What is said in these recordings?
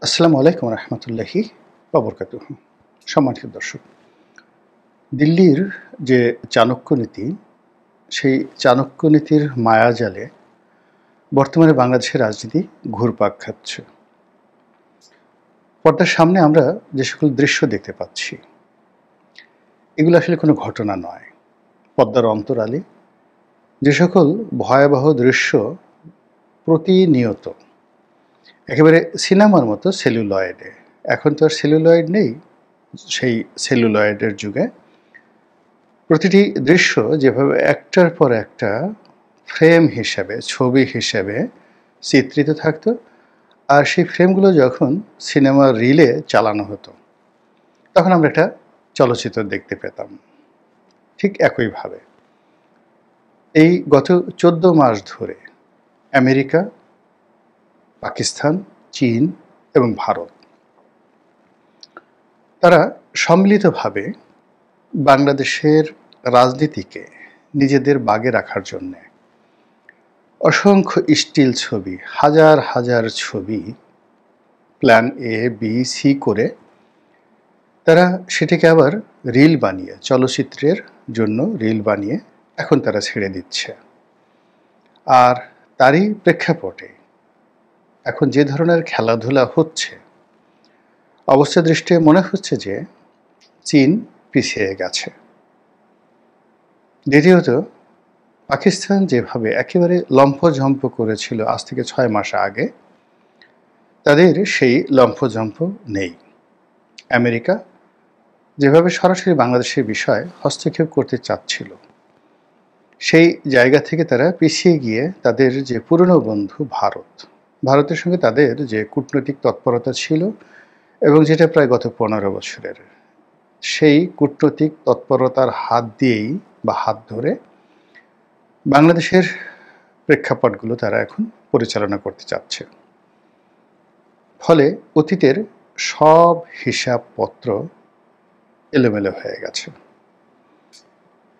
আসসালামু আলাইকুম রহমতুল্লাহি বাবরকাতুহু। সম্মানিত দর্শক, দিল্লির যে চাণক্য নীতি, সেই চাণক্য নীতির মায়াজালে বর্তমানে বাংলাদেশের রাজনীতি ঘুরপাক খাচ্ছে। পর্দার সামনে আমরা যে সকল দৃশ্য দেখতে পাচ্ছি, এগুলো আসলে কোনো ঘটনা নয়। পর্দার অন্তরালে যে সকল ভয়াবহ দৃশ্য প্রতিনিয়ত একেবারে সিনেমার মতো সেলুলয়েডে, এখন তো আর সেলুলয়েড নেই, সেই সেলুলয়েডের যুগে প্রতিটি দৃশ্য যেভাবে একটার পর একটা ফ্রেম হিসাবে, ছবি হিসাবে চিত্রিত থাকতো, আর সেই ফ্রেমগুলো যখন সিনেমার রিলে চালানো হতো, তখন আমরা একটা চলচ্চিত্র দেখতে পেতাম। ঠিক একইভাবে এই গত 14 মাস ধরে আমেরিকা, পাকিস্তান, চীন এবং ভারত, তারা সম্মিলিতভাবে বাংলাদেশের রাজনীতিকে নিজেদের বাগে রাখার জন্যে অসংখ্য স্টিল ছবি, হাজার হাজার ছবি প্ল্যান এ বি সি করে তারা সেটাকে আবার রিল বানিয়ে, চলচ্চিত্রের জন্য রিল বানিয়ে এখন তারা ছেড়ে দিচ্ছে। আর তারই প্রেক্ষাপটে এখন যে ধরনের খেলাধুলা হচ্ছে, অবস্থা দৃষ্টিতে মনে হচ্ছে যে চীন পিছিয়ে গেছে। দ্বিতীয়ত, পাকিস্তান যেভাবে একেবারে লম্ফঝম্প করেছিল আজ থেকে 6 মাস আগে, তাদের সেই লম্ফঝম্প নেই। আমেরিকা যেভাবে সরাসরি বাংলাদেশের বিষয়ে হস্তক্ষেপ করতে চাচ্ছিল, সেই জায়গা থেকে তারা পিছিয়ে গিয়ে তাদের যে পুরনো বন্ধু ভারতের সঙ্গে তাদের যে কূটনৈতিক তৎপরতা ছিল এবং যেটা প্রায় গত 15 বছরের, সেই কূটনৈতিক তৎপরতার হাত দিয়েই বা হাত ধরে বাংলাদেশের প্রেক্ষাপটগুলো তারা এখন পরিচালনা করতে চাচ্ছে। ফলে অতীতের সব হিসাবপত্র এলোমেলো হয়ে গেছে।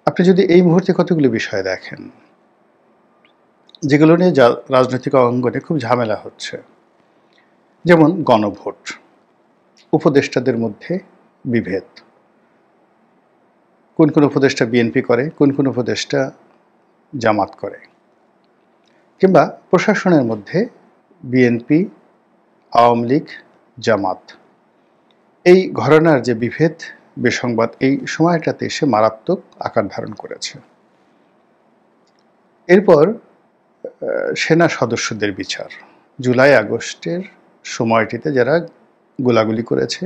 আপনি যদি এই মুহূর্তে কতগুলো বিষয় দেখেন যেগুলো নিয়ে রাজনৈতিক অঙ্গনে খুব ঝামেলা হচ্ছে, যেমন গণভোট, উপদেষ্টাদের মধ্যে বিভেদ, কোন কোন উপদেষ্টা বিএনপি করে, কোন কোন উপদেষ্টা জামাত করে, কিংবা প্রশাসনের মধ্যে বিএনপি, আওয়ামী লীগ, জামাত, এই ঘরানার যে বিভেদ, বেসংবাদ এই সময়টাতে এসে মারাত্মক আকার ধারণ করেছে। এরপর সেনা সদস্যদের বিচার, জুলাই আগস্টের সময়টিতে যারা গোলাগুলি করেছে,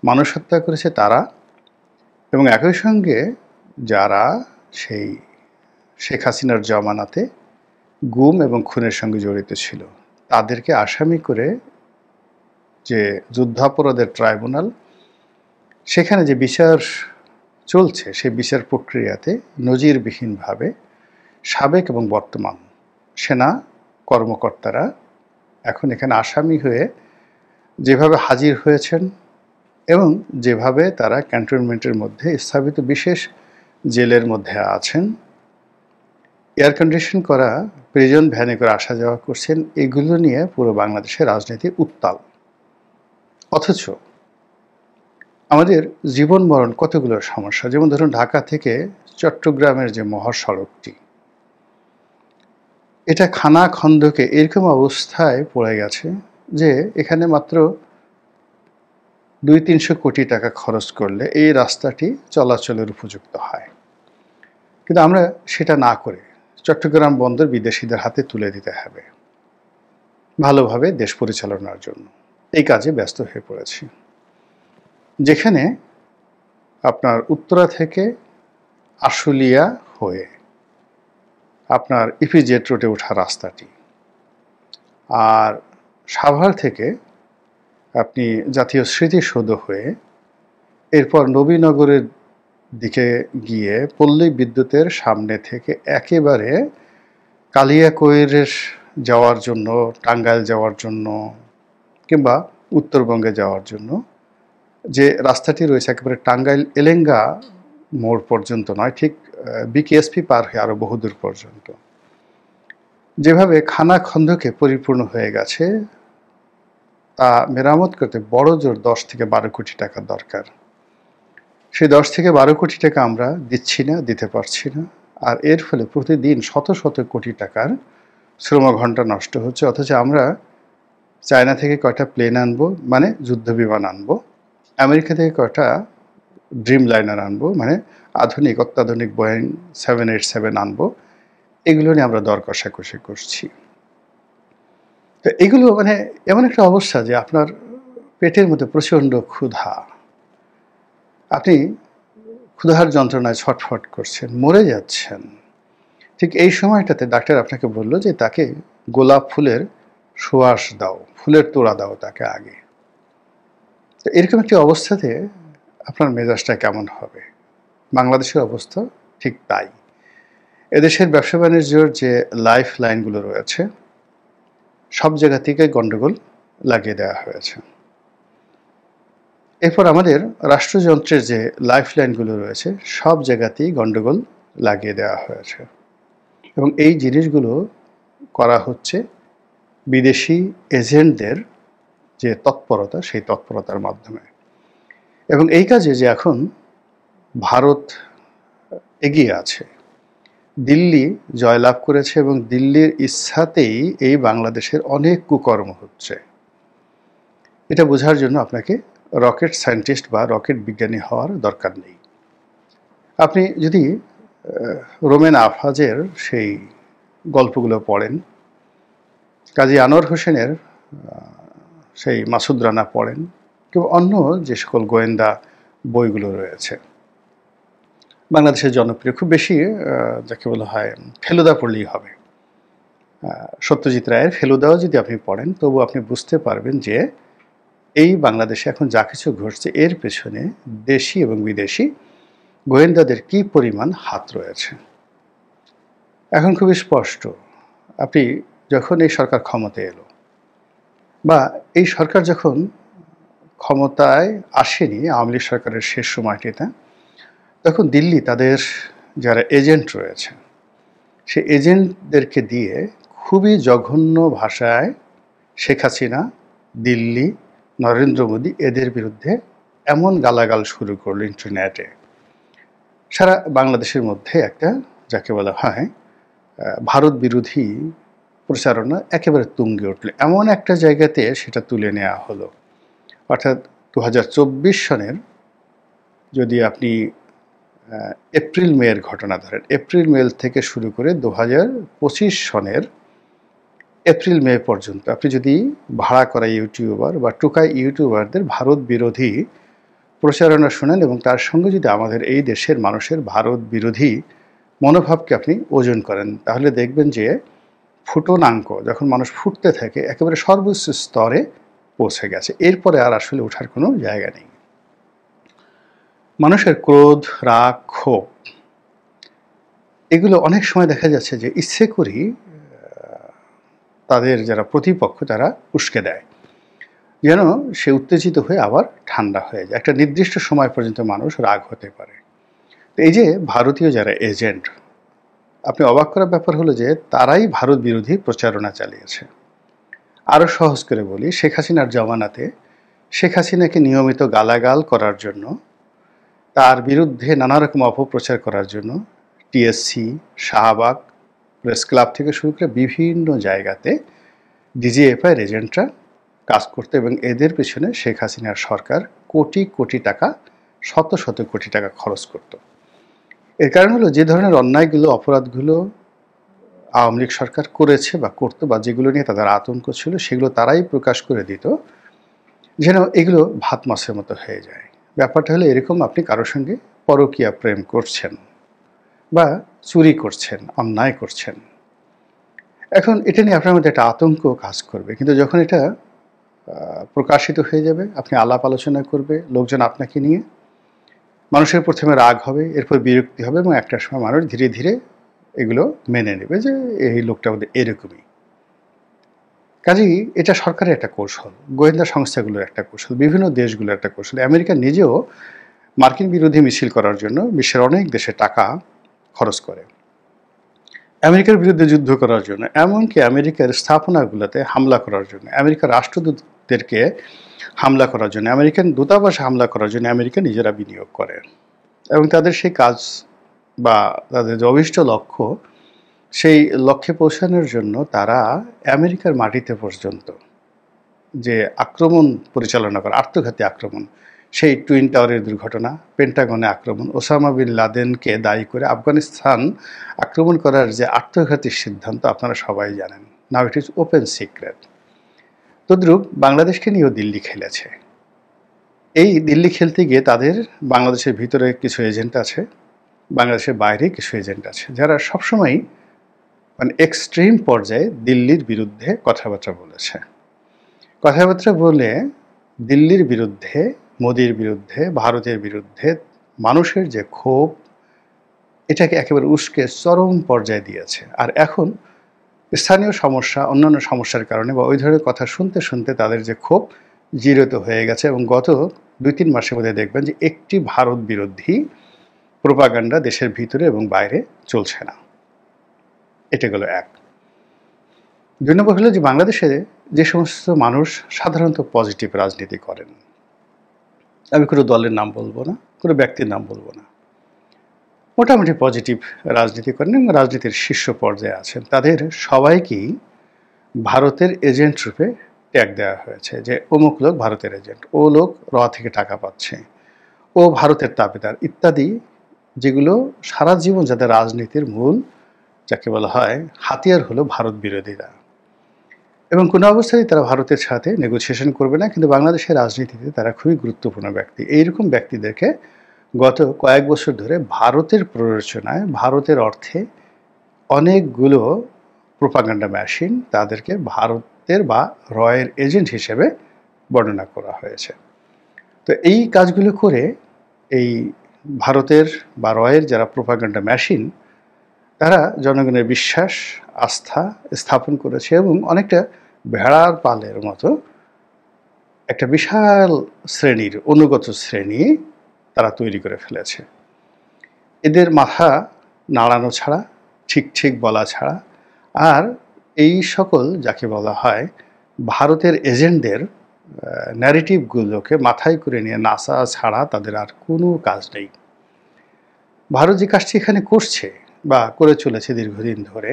মানুষ হত্যা করেছে তারা, এবং একই সঙ্গে যারা সেই শেখ হাসিনার জমানাতে গুম এবং খুনের সঙ্গে জড়িত ছিল, তাদেরকে আসামি করে যে যুদ্ধাপরাধের ট্রাইব্যুনাল, সেখানে যে বিচার চলছে, সেই বিচার প্রক্রিয়াতে নজিরবিহীনভাবে সাবেক এবং বর্তমান সেনা কর্মকর্তারা এখন এখানে আসামি হয়ে যেভাবে হাজির হয়েছেন এবং যেভাবে তারা ক্যান্টনমেন্টের মধ্যে স্থাপিত বিশেষ জেলের মধ্যে আছেন, এয়ার কন্ডিশন করা প্রিজন ভ্যানে করে আসা যাওয়া করছেন, এগুলো নিয়ে পুরো বাংলাদেশের রাজনীতি উত্তাল। অথচ আমাদের জীবন মরণ কতগুলো সমস্যা, যেমন ধরুন ঢাকা থেকে চট্টগ্রামের যে মহাসড়কটি, এটা খানা খন্দকে এরকম অবস্থায় পড়ে গেছে যে এখানে মাত্র 200-300 কোটি টাকা খরচ করলে এই রাস্তাটি চলাচলের উপযুক্ত হয়। কিন্তু আমরা সেটা না করে চট্টগ্রাম বন্দর বিদেশিদের হাতে তুলে দিতে হবে ভালোভাবে দেশ পরিচালনার জন্য। এই কাজে ব্যস্ত হয়ে পড়েছি। যেখানে আপনার উত্তরা থেকে আশুলিয়া হয়ে আপনার ইপিজেড রোডে ওঠা রাস্তাটি, আর সাভার থেকে আপনি জাতীয় স্মৃতিসৌধ হয়ে এরপর নবীনগরের দিকে গিয়ে পল্লী বিদ্যুতের সামনে থেকে একেবারে কালিয়াকৈরের যাওয়ার জন্য, টাঙ্গাইল যাওয়ার জন্য, কিংবা উত্তরবঙ্গে যাওয়ার জন্য যে রাস্তাটি রয়েছে, একেবারে টাঙ্গাইল এলেঙ্গা মোড় পর্যন্ত নয়, ঠিক বিকেএসপি পার হয়ে আরও বহুদূর পর্যন্ত যেভাবে খানা খন্দকে পরিপূর্ণ হয়ে গেছে, তা মেরামত করতে বড় জোর 10 থেকে 12 কোটি টাকা দরকার। সেই 10 থেকে 12 কোটি টাকা আমরা দিচ্ছি না, দিতে পারছি না। আর এর ফলে প্রতিদিন শত শত কোটি টাকার শ্রমঘণ্টা নষ্ট হচ্ছে। অথচ আমরা চায়না থেকে কয়টা প্লেন আনবো, মানে যুদ্ধ বিমান আনবো, আমেরিকা থেকে কয়টা ড্রিম লাইনার আনবো, মানে আধুনিক অত্যাধুনিক বোয়িং 787 আনবো, এগুলো নিয়ে আমরা দর কষাকষি করছি। তো এগুলো মানে এমন একটা অবস্থা যে আপনার পেটের মধ্যে প্রচণ্ড ক্ষুধা, আপনি ক্ষুধার যন্ত্রণায় ছটফট করছেন, মরে যাচ্ছেন। ঠিক এই সময়টাতে ডাক্তার আপনাকে বলল যে তাকে গোলাপ ফুলের সুবাস দাও, ফুলের তোড়া দাও তাকে আগে। তো এরকম একটি অবস্থাতে আপনার মেজাজটা কেমন হবে? বাংলাদেশের অবস্থা ঠিক তাই। এদেশের ব্যবসা বাণিজ্যর যে লাইফ লাইনগুলো রয়েছে সব জায়গা থেকে গণ্ডগোল লাগিয়ে দেওয়া হয়েছে। এরপর আমাদের রাষ্ট্রযন্ত্রের যে লাইফ লাইনগুলো রয়েছে সব জায়গাতেই গণ্ডগোল লাগিয়ে দেওয়া হয়েছে, এবং এই জিনিসগুলো করা হচ্ছে বিদেশি এজেন্টদের যে তৎপরতা, সেই তৎপরতার মাধ্যমে। এবং এই কাজে যে এখন ভারত এগিয়ে আছে, দিল্লি জয়লাভ করেছে এবং দিল্লির ইচ্ছাতেই এই বাংলাদেশের অনেক কুকর্ম হচ্ছে। এটা বোঝার জন্য আপনাকে রকেট সায়েন্টিস্ট বা রকেট বিজ্ঞানী হওয়ার দরকার নেই। আপনি যদি রোমেন আফাজের সেই গল্পগুলো পড়েন, কাজী আনোয়ার হোসেনের সেই মাসুদ রানা পড়েন, কিংবা অন্য যে সকল গোয়েন্দা বইগুলো রয়েছে বাংলাদেশের জনপ্রিয়, খুব বেশি যাকে বলা হয় ফেলুদা পড়লেই হবে। সত্যজিৎ রায়ের ফেলুদাও যদি আপনি পড়েন তবু আপনি বুঝতে পারবেন যে এই বাংলাদেশে এখন যা কিছু ঘটছে এর পেছনে দেশি এবং বিদেশি গোয়েন্দাদের কি পরিমাণ হাত রয়েছে। এখন খুবই স্পষ্ট, আপনি যখন এই সরকার ক্ষমতায় এলো, বা এই সরকার যখন ক্ষমতায় আসেনি আওয়ামী লীগ সরকারের শেষ সময়টিতে, তখন দিল্লি তাদের যারা এজেন্ট রয়েছে সেই এজেন্টদেরকে দিয়ে খুবই জঘন্য ভাষায় শেখ হাসিনা, দিল্লি, নরেন্দ্র মোদী এদের বিরুদ্ধে এমন গালাগাল শুরু করলো ইন্টারনেটে, সারা বাংলাদেশের মধ্যে একটা যাকে বলা হয় ভারত বিরোধী প্রচারণা একেবারে তুঙ্গে উঠল। এমন একটা জায়গাতে সেটা তুলে নেওয়া হলো, অর্থাৎ 2024 সনের যদি আপনি এপ্রিল মেয়ের ঘটনা ধরেন, এপ্রিল মে থেকে শুরু করে 2025 সনের এপ্রিল মে পর্যন্ত আপনি যদি ভাড়া করা ইউটিউবার বা টুকাই ইউটিউবারদের ভারত বিরোধী প্রচারণা শোনেন এবং তার সঙ্গে যদি আমাদের এই দেশের মানুষের ভারত বিরোধী মনোভাবকে আপনি ওজন করেন, তাহলে দেখবেন যে ফুটনাঙ্ক যখন মানুষ ফুটতে থাকে একেবারে সর্বোচ্চ স্তরে পৌঁছে গেছে। এরপরে আর আসলে ওঠার কোনো জায়গা নেই। মানুষের ক্রোধ, রাগ, ক্ষোভ এগুলো অনেক সময় দেখা যাচ্ছে যে ইচ্ছে করেই তাদের যারা প্রতিপক্ষ তারা উস্কে দেয়, যেন সে উত্তেজিত হয়ে আবার ঠান্ডা হয়ে যায়। একটা নির্দিষ্ট সময় পর্যন্ত মানুষ রাগ হতে পারে। তো এই যে ভারতীয় যারা এজেন্ট, আপনি অবাক করার ব্যাপার হলো যে তারাই ভারত বিরোধী প্রচারণা চালিয়েছে। আরও সহজ করে বলি, শেখ হাসিনার জমানাতে শেখ হাসিনাকে নিয়মিত গালাগাল করার জন্য, তার বিরুদ্ধে নানা রকম অপপ্রচার করার জন্য টিএসসি, শাহবাগ, প্রেস ক্লাব থেকে শুরু করে বিভিন্ন জায়গাতে ডিজিএফআইয়ের এজেন্টরা কাজ করতে, এবং এদের পেছনে শেখ হাসিনার সরকার কোটি কোটি টাকা, শত শত কোটি টাকা খরচ করত। এর কারণ হলো যে ধরনের অন্যায়গুলো, অপরাধগুলো আওয়ামী লীগ সরকার করেছে বা করতো, বা যেগুলো নিয়ে তাদের আতঙ্ক ছিল, সেগুলো তারাই প্রকাশ করে দিত যেন এগুলো ভাত মাছের মতো হয়ে যায়। ব্যাপারটা হলো এরকম, আপনি কারোর সঙ্গে পরকীয়া প্রেম করছেন বা চুরি করছেন, অন্যায় করছেন, এখন এটা নিয়ে আপনার মধ্যে একটা আতঙ্ক কাজ করবে। কিন্তু যখন এটা প্রকাশিত হয়ে যাবে, আপনি আলাপ আলোচনা করবে লোকজন আপনাকে নিয়ে, মানুষের প্রথমে রাগ হবে, এরপর বিরক্তি হবে, এবং একটা সময় মানুষ ধীরে ধীরে এগুলো মেনে নেবে যে এই লোকটা আমাদের এরকমই। কাজেই এটা সরকারের একটা কৌশল, গোয়েন্দা সংস্থাগুলোর একটা কৌশল, বিভিন্ন দেশগুলোর একটা কৌশল। আমেরিকা নিজেও মার্কিন বিরোধী মিছিল করার জন্য বিশ্বের অনেক দেশে টাকা খরচ করে, আমেরিকার বিরুদ্ধে যুদ্ধ করার জন্য, এমনকি আমেরিকার স্থাপনাগুলোতে হামলা করার জন্য, আমেরিকার রাষ্ট্রদূত দূতাবাসদেরকে হামলা করার জন্য, আমেরিকান দূতাবাস হামলা করার জন্য আমেরিকা নিজেরা বিনিয়োগ করে। এবং তাদের সেই কাজ বা তাদের যে অভিষ্ট লক্ষ্য, সেই লক্ষ্যে পৌঁছানোর জন্য তারা আমেরিকার মাটিতে পর্যন্ত যে আক্রমণ পরিচালনা করে, আত্মঘাতী আক্রমণ, সেই টুইন টাওয়ারের দুর্ঘটনা, পেন্টাগনে আক্রমণ, ওসামা বিন লাদেনকে দায়ী করে আফগানিস্তান আক্রমণ করার যে আত্মঘাতী সিদ্ধান্ত আপনারা সবাই জানেন। নাও ইট ইজ ওপেন সিক্রেট। তদ্রূপ বাংলাদেশকে নিয়েও দিল্লি খেলেছে। এই দিল্লি খেলতে গিয়ে তাদের বাংলাদেশের ভিতরে কিছু এজেন্ট আছে, বাংলাদেশের বাইরে কিছু এজেন্ট আছে, যারা সবসময় মানে এক্সট্রিম পর্যায়ে দিল্লির বিরুদ্ধে কথাবার্তা বলেছে। কথাবার্তা বলে দিল্লির বিরুদ্ধে, মোদির বিরুদ্ধে, ভারতের বিরুদ্ধে মানুষের যে ক্ষোভ, এটাকে একেবারে উস্কে চরম পর্যায়ে দিয়েছে। আর এখন স্থানীয় সমস্যা, অন্যান্য সমস্যার কারণে বা ওই ধরনের কথা শুনতে শুনতে তাদের যে ক্ষোভ জিরোত হয়ে গেছে। এবং গত 2-3 মাসের মধ্যে দেখবেন যে একটি ভারত বিরোধী প্রোপাগান্ডা দেশের ভিতরে এবং বাইরে চলছে না। এটা গেল এক। 2 নম্বর হলো যে বাংলাদেশে যে সমস্ত মানুষ সাধারণত পজিটিভ রাজনীতি করেন, আমি কোনো দলের নাম বলবো না, কোনো ব্যক্তির নাম বলবো না, মোটামুটি পজিটিভ রাজনীতি করেন এবং রাজনীতির শীর্ষ পর্যায়ে আছেন, তাদের সবাইকেই ভারতের এজেন্ট রূপে ট্যাগ দেওয়া হয়েছে যে অমুক লোক ভারতের এজেন্ট, ও লোক র থেকে টাকা পাচ্ছে, ও ভারতের তাবেদার ইত্যাদি, যেগুলো সারা জীবন যাদের রাজনীতির মূল যাকে বলা হয় হাতিয়ার হলো ভারত বিরোধীরা। এবং কোনো অবস্থাতেই তারা ভারতের সাথে নেগোসিয়েশন করবে না, কিন্তু বাংলাদেশের রাজনীতিতে তারা খুবই গুরুত্বপূর্ণ ব্যক্তি। এইরকম ব্যক্তিদেরকে গত কয়েক বছর ধরে ভারতের প্ররোচনায়, ভারতের অর্থে অনেকগুলো প্রোপাগান্ডা মেশিন তাদেরকে ভারতের বা রয়ের এজেন্ট হিসেবে বর্ণনা করা হয়েছে। তো এই কাজগুলো করে এই ভারতের বা রয়ের যারা প্রোপাগান্ডা মেশিন, তারা জনগণের বিশ্বাস, আস্থা স্থাপন করেছে এবং অনেকটা ভেড়ার পালের মতো একটা বিশাল শ্রেণীর, অনুগত শ্রেণী তারা তৈরি করে ফেলেছে। এদের মাথা নাড়ানো ছাড়া, ঠিক ঠিক বলা ছাড়া, আর এই সকল যাকে বলা হয় ভারতের এজেন্টদের ন্যারেটিভগুলোকে মাথায় করে নিয়ে নাচা ছাড়া তাদের আর কোনো কাজ নেই। ভারত যে কাজটি এখানে করছে বা করে চলেছে দীর্ঘদিন ধরে,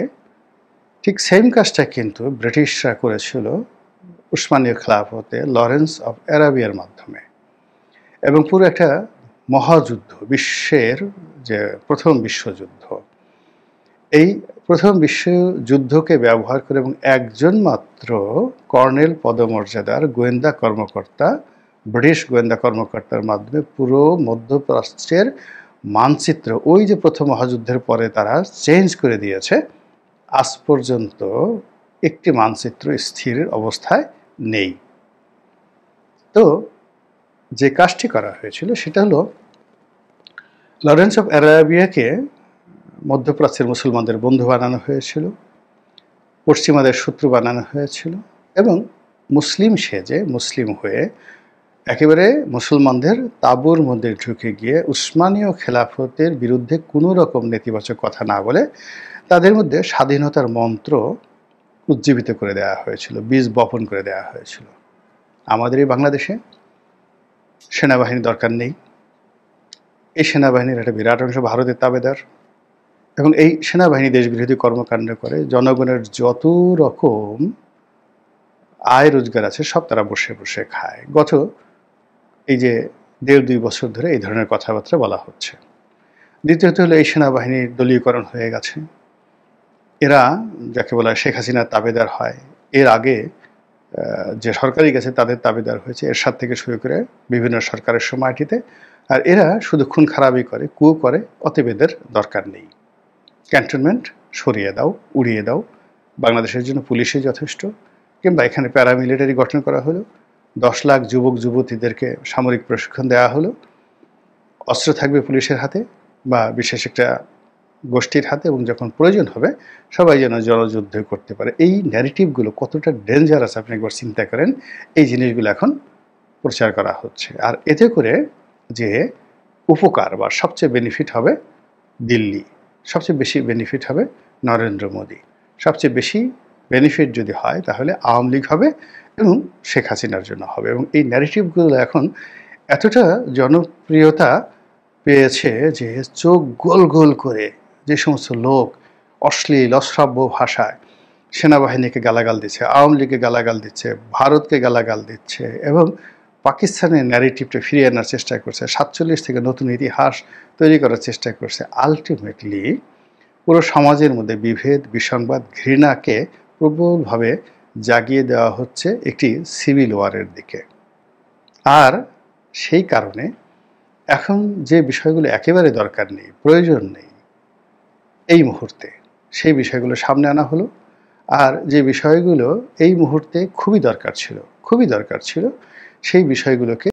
ঠিক সেম কাজটা কিন্তু ব্রিটিশরা করেছিল উসমানীয় খেলাফতে লরেন্স অফ অ্যারাবিয়ার মাধ্যমে। এবং পুরো একটা মহাযুদ্ধ, বিশ্বের যে প্রথম বিশ্বযুদ্ধ, এই প্রথম বিশ্বযুদ্ধকে ব্যবহার করে এবং একজন মাত্র কর্নেল পদমর্যাদার গোয়েন্দা কর্মকর্তা, ব্রিটিশ গোয়েন্দা কর্মকর্তার মাধ্যমে পুরো মধ্যপ্রাচ্যের মানচিত্র, ওই যে প্রথম মহাযুদ্ধের পরে তারা চেঞ্জ করে দিয়েছে, আজ পর্যন্ত একটি মানচিত্র স্থির অবস্থায় নেই। তো যে কাজটি করা হয়েছিল সেটা হলো লরেন্স অফ অ্যারাবিয়াকে মধ্যপ্রাচ্যের মুসলমানদের বন্ধু বানানো হয়েছিল, পশ্চিমাদের শত্রু বানানো হয়েছিল, এবং মুসলিম সেজে, মুসলিম হয়ে একেবারে মুসলমানদের তাঁবুর মধ্যে ঢুকে গিয়ে উসমানীয় খেলাফতের বিরুদ্ধে কোনো রকম নেতিবাচক কথা না বলে তাদের মধ্যে স্বাধীনতার মন্ত্র উজ্জীবিত করে দেওয়া হয়েছিল, বীজ বপন করে দেওয়া হয়েছিল। আমাদের এই বাংলাদেশে সেনাবাহিনী দরকার নেই, এই সেনাবাহিনীর একটা বিরাট অংশ ভারতের তাবেদার, এবং এই সেনাবাহিনী দেশবিরোধী কর্মকাণ্ড করে জনগণের যত রকম আয় রোজগার আছে সব তারা বসে বসে খায়। গত এই যে 1.5-2 বছর ধরে এই ধরনের কথাবার্তা বলা হচ্ছে। দ্বিতীয়ত হলো এই সেনাবাহিনীর দলীয়করণ হয়ে গেছে, এরা যাকে বলা হয় শেখ হাসিনার তাবেদার হয়, এর আগে যে সরকারি গেছে তাদের তাবেদার হয়েছে, এরশাদ থেকে শুরু করে বিভিন্ন সরকারের সময়টিতে। আর এরা শুধু খুন খারাপই করে, কুয়ো করে, অতএব এদের দরকার নেই। ক্যান্টনমেন্ট সরিয়ে দাও, উড়িয়ে দাও, বাংলাদেশের জন্য পুলিশই যথেষ্ট। কিংবা এখানে প্যারামিলিটারি গঠন করা হলো, 10 লাখ যুবক যুবতীদেরকে সামরিক প্রশিক্ষণ দেওয়া হলো, অস্ত্র থাকবে পুলিশের হাতে বা বিশেষ একটা গোষ্ঠীর হাতে, এবং যখন প্রয়োজন হবে সবাই যেন জনযুদ্ধ করতে পারে। এই ন্যারেটিভগুলো কতটা ডেঞ্জারাস আপনি একবার চিন্তা করেন। এই জিনিসগুলো এখন প্রচার করা হচ্ছে, আর এতে করে যে উপকার বা সবচেয়ে বেনিফিট হবে দিল্লি, সবচেয়ে বেশি বেনিফিট হবে নরেন্দ্র মোদী, সবচেয়ে বেশি বেনিফিট যদি হয় তাহলে আওয়ামী লীগ হবে, এবং শেখ হাসিনার জন্য হবে। এবং এই ন্যারেটিভগুলো এখন এতটা জনপ্রিয়তা পেয়েছে যে চোখ গোল গোল করে যে সমস্ত লোক অশ্লীল অশ্রাব্য ভাষায় সেনাবাহিনীকে গালাগাল দিচ্ছে, আওয়ামী লীগকে গালাগাল দিচ্ছে, ভারতকে গালাগাল দিচ্ছে এবং পাকিস্তানের ন্যারেটিভটা ফিরিয়ে আনার চেষ্টা করছে, 47 থেকে নতুন ইতিহাস তৈরি করার চেষ্টা করছে। আলটিমেটলি পুরো সমাজের মধ্যে বিভেদ, বিসংবাদ, ঘৃণাকে প্রবলভাবে জাগিয়ে দেওয়া হচ্ছে একটি সিভিল ওয়ারের দিকে। আর সেই কারণে এখন যে বিষয়গুলো একেবারে দরকার নেই, প্রয়োজন নেই এই মুহূর্তে, সেই বিষয়গুলো সামনে আনা হলো। আর যে বিষয়গুলো এই মুহূর্তে খুবই দরকার ছিল সেই বিষয়গুলোকে